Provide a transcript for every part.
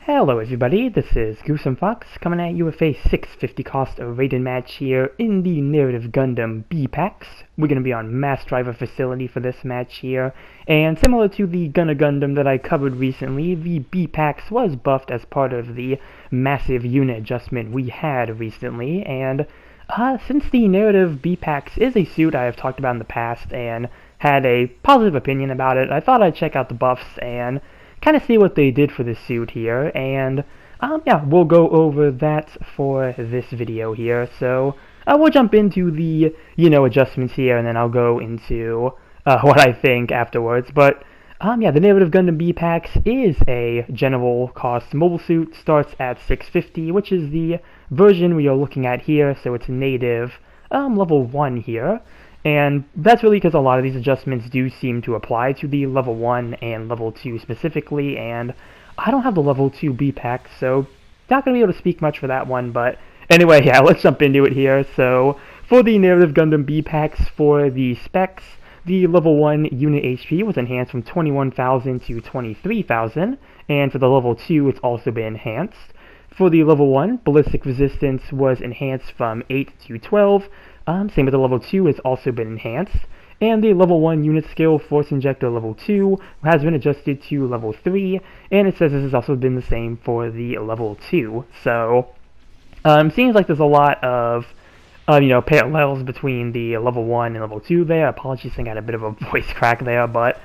Hello everybody, this is Gundam Fox coming at you with a 650 cost rated match here in the Narrative Gundam B-Packs. We're going to be on Mass Driver Facility for this match here, and similar to the Gundam that I covered recently, the B-Packs was buffed as part of the massive unit adjustment we had recently, and since the Narrative B-Packs is a suit I have talked about in the past and had a positive opinion about it, I thought I'd check out the buffs and kind of see what they did for this suit here, and yeah, we'll go over that for this video here. So we'll jump into the adjustments here, and then I'll go into what I think afterwards. But yeah, the Narrative Gundam B-Packs is a general cost mobile suit, starts at 650, which is the version we are looking at here. So it's native level 1 here. And that's really because a lot of these adjustments do seem to apply to the level 1 and level 2 specifically, and I don't have the level 2 B-Pack, so not going to be able to speak much for that one, but anyway, yeah, let's jump into it here. So, for the Narrative Gundam B-Packs, for the specs, the level 1 unit HP was enhanced from 21,000 to 23,000, and for the level 2, it's also been enhanced. For the level 1, ballistic resistance was enhanced from 8 to 12, same with the level 2 has also been enhanced, and the level 1 unit skill Force Injector level 2 has been adjusted to level 3, and it says this has also been the same for the level 2. So, seems like there's a lot of, parallels between the level 1 and level 2 there. Apologies, I got a bit of a voice crack there, but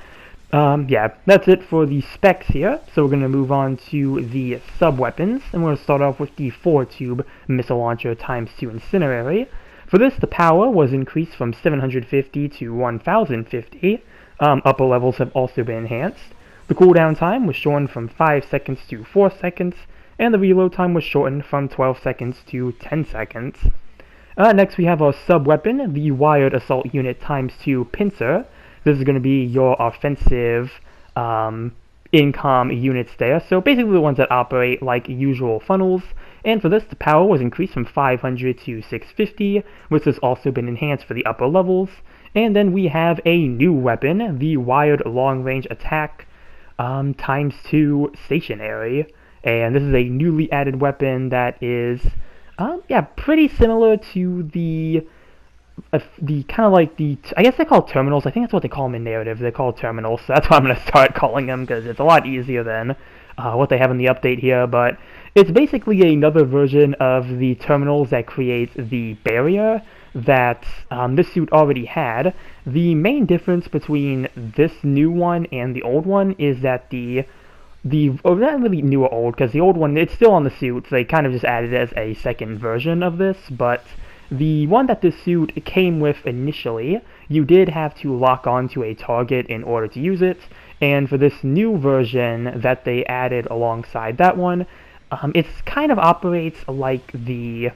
yeah, that's it for the specs here. So we're going to move on to the sub-weapons, and we're going to start off with the 4-tube missile launcher ×2 incinerary. For this, the power was increased from 750 to 1050. Upper levels have also been enhanced. The cooldown time was shortened from 5 seconds to 4 seconds, and the reload time was shortened from 12 seconds to 10 seconds. Next we have our sub-weapon, the Wired Assault Unit ×2 Pincer. This is going to be your offensive in-comm units there, so basically the ones that operate like usual funnels. And for this, the power was increased from 500 to 650, which has also been enhanced for the upper levels. And then we have a new weapon, the Wired Long Range Attack ×2 Stationary. And this is a newly added weapon that is, yeah, pretty similar to the kind of like I guess they call terminals. I think that's what they call them in Narrative. They're called terminals, so that's what I'm going to start calling them, because it's a lot easier than what they have in the update here. But it's basically another version of the terminals that creates the barrier that this suit already had. The main difference between this new one and the old one is that not really new or old, because the old one, it's still on the suit, so they kind of just added it as a second version of this, but the one that this suit came with initially, you did have to lock onto a target in order to use it, and for this new version that they added alongside that one, it kind of operates like the,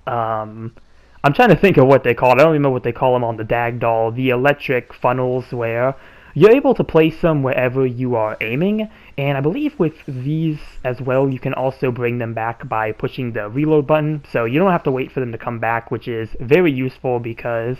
I'm trying to think of what they call it. I don't remember what they call them on the DAG doll, the electric funnels, where you're able to place them wherever you are aiming, and I believe with these as well, you can also bring them back by pushing the reload button, so you don't have to wait for them to come back, which is very useful because,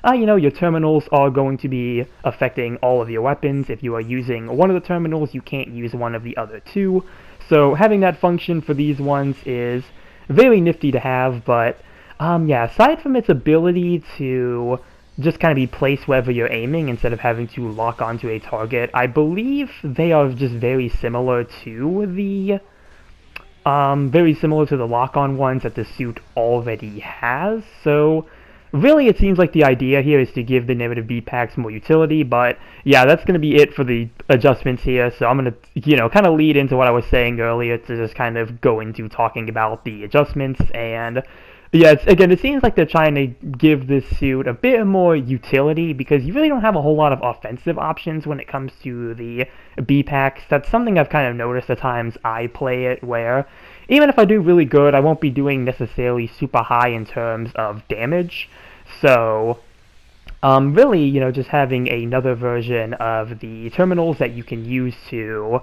your terminals are going to be affecting all of your weapons. If you are using one of the terminals, you can't use one of the other two, so having that function for these ones is very nifty to have. But yeah, aside from its ability to just kind of be placed wherever you're aiming instead of having to lock onto a target, I believe they are just very similar to the lock-on ones that the suit already has. So really, it seems like the idea here is to give the Narrative B-Packs more utility, but yeah, that's going to be it for the adjustments here. So I'm going to, kind of lead into what I was saying earlier to just kind of go into talking about the adjustments. And yeah, it seems like they're trying to give this suit a bit more utility, because you really don't have a whole lot of offensive options when it comes to the B-Packs. That's something I've kind of noticed at times I play it, where even if I do really good, I won't be doing necessarily super high in terms of damage. So, really, just having another version of the terminals that you can use to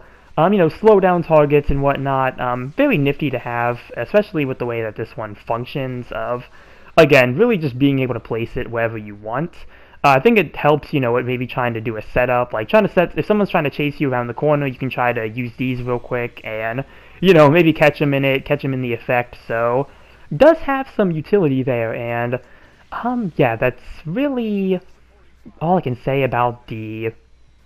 slow down targets and whatnot, very nifty to have, especially with the way that this one functions of, again, really just being able to place it wherever you want. I think it helps, with maybe trying to do a setup, like trying to set, if someone's trying to chase you around the corner, you can try to use these real quick and, maybe catch them in it, catch them in the effect, so does have some utility there, and, yeah, that's really all I can say about the,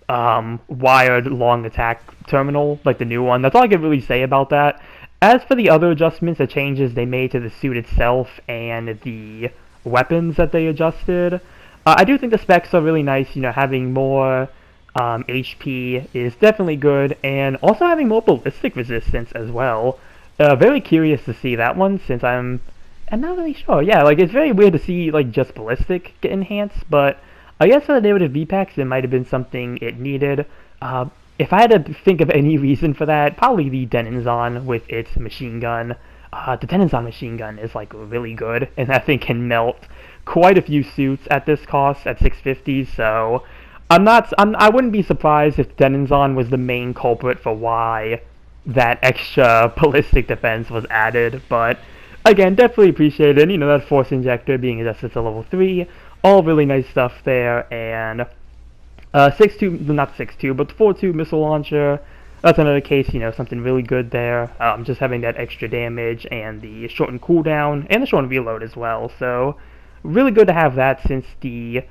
wired long attack terminal, like the new one. That's all I can really say about that. As for the other adjustments, the changes they made to the suit itself and the weapons that they adjusted, I do think the specs are really nice. Having more HP is definitely good, and also having more ballistic resistance as well. Very curious to see that one, since I'm not really sure. Yeah, like, it's very weird to see, like, just ballistic get enhanced, but I guess for the narrative V-Packs, it might have been something it needed. If I had to think of any reason for that, probably the Denenzon with its machine gun. The Denenzon machine gun is, like, really good, and that thing can melt quite a few suits at this cost, at 650, so I wouldn't be surprised if Denenzon was the main culprit for why that extra ballistic defense was added, but again, definitely appreciate it. That force injector being adjusted to level 3, all really nice stuff there, and 6.2, not 6.2, but 4.2 missile launcher, that's another case, something really good there. Just having that extra damage and the shortened cooldown and the shortened reload as well, so really good to have that, since the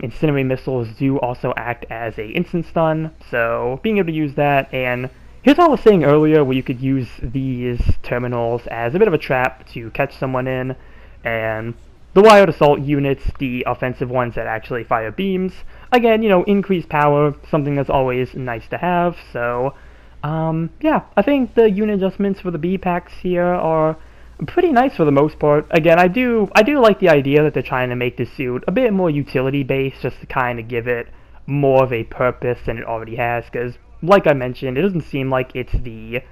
incendiary missiles do also act as a instant stun, so being able to use that. And here's what I was saying earlier, where you could use these terminals as a bit of a trap to catch someone in, and the wired assault units, the offensive ones that actually fire beams, again, increased power, something that's always nice to have. So yeah, I think the unit adjustments for the B-Packs here are pretty nice for the most part. Again, I do like the idea that they're trying to make this suit a bit more utility-based, just to kind of give it more of a purpose than it already has, because, like I mentioned, it doesn't seem like it's the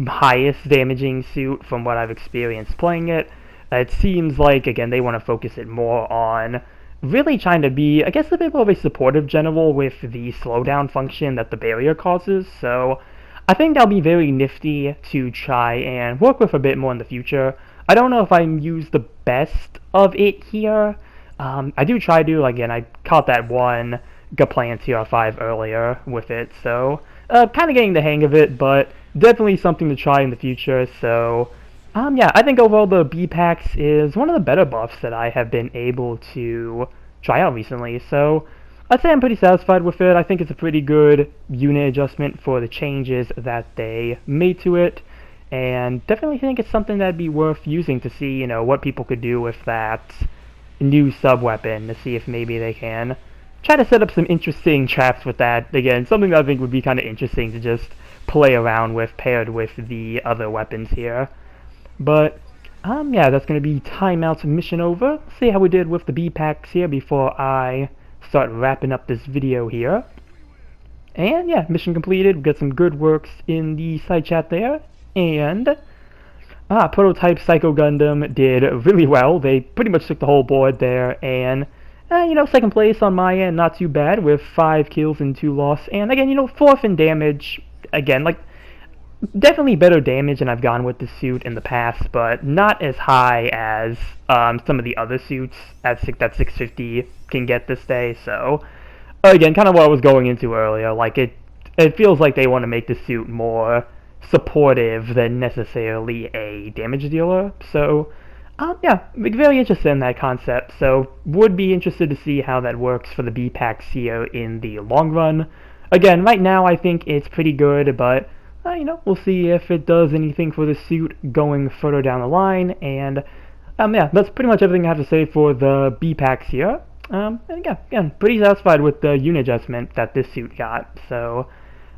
highest damaging suit from what I've experienced playing it. It seems like, again, they want to focus it more on really trying to be, I guess, a bit more of a supportive general with the slowdown function that the barrier causes, so I think that'll be very nifty to try and work with a bit more in the future. I don't know if I use the best of it here. I do try to, again, I caught that one Gaplan TR5 earlier with it, so kind of getting the hang of it, but definitely something to try in the future. So yeah, I think overall the B-Packs is one of the better buffs that I have been able to try out recently, so I'd say I'm pretty satisfied with it. I think it's a pretty good unit adjustment for the changes that they made to it, and definitely think it's something that'd be worth using to see, what people could do with that new sub-weapon, to see if maybe they can try to set up some interesting traps with that. Again, something that I think would be kind of interesting to just play around with, paired with the other weapons here. But yeah, that's going to be timeout mission over. See how we did with the B-Packs here before I start wrapping up this video here. And yeah, mission completed. We got some good works in the side chat there. And prototype Psycho Gundam did really well. They pretty much took the whole board there, and second place on my end, not too bad, with 5 kills and 2 loss. And again, 4th in damage. Again, like, definitely better damage than I've gone with the suit in the past, but not as high as some of the other suits that 650 can get this day. So again, kind of what I was going into earlier, like, it feels like they want to make the suit more supportive than necessarily a damage dealer. So yeah, very interested in that concept, so would be interested to see how that works for the B-Packs here in the long run. Again, right now I think it's pretty good, but we'll see if it does anything for the suit going further down the line. And yeah, that's pretty much everything I have to say for the B-Packs here. And again, pretty satisfied with the unit adjustment that this suit got. So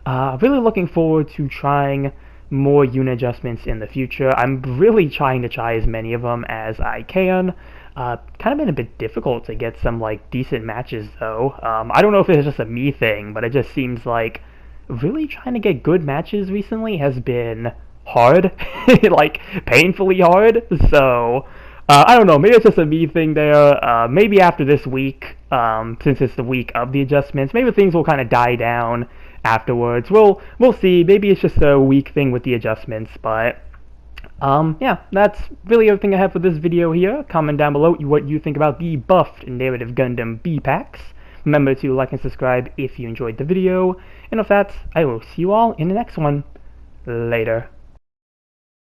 really looking forward to trying more unit adjustments in the future. I'm really trying to try as many of them as I can. Kind of been a bit difficult to get some decent matches though. I don't know if it's just a me thing, but it just seems like really trying to get good matches recently has been hard, like painfully hard. So I don't know, maybe it's just a me thing there. Maybe after this week, since it's the week of the adjustments, maybe things will kind of die down afterwards. We'll see. Maybe it's just a week thing with the adjustments, but Yeah, that's really everything I have for this video here. Comment down below what you think about the buffed narrative Gundam B-Packs. Remember to like and subscribe if you enjoyed the video. And with that, I will see you all in the next one. Later.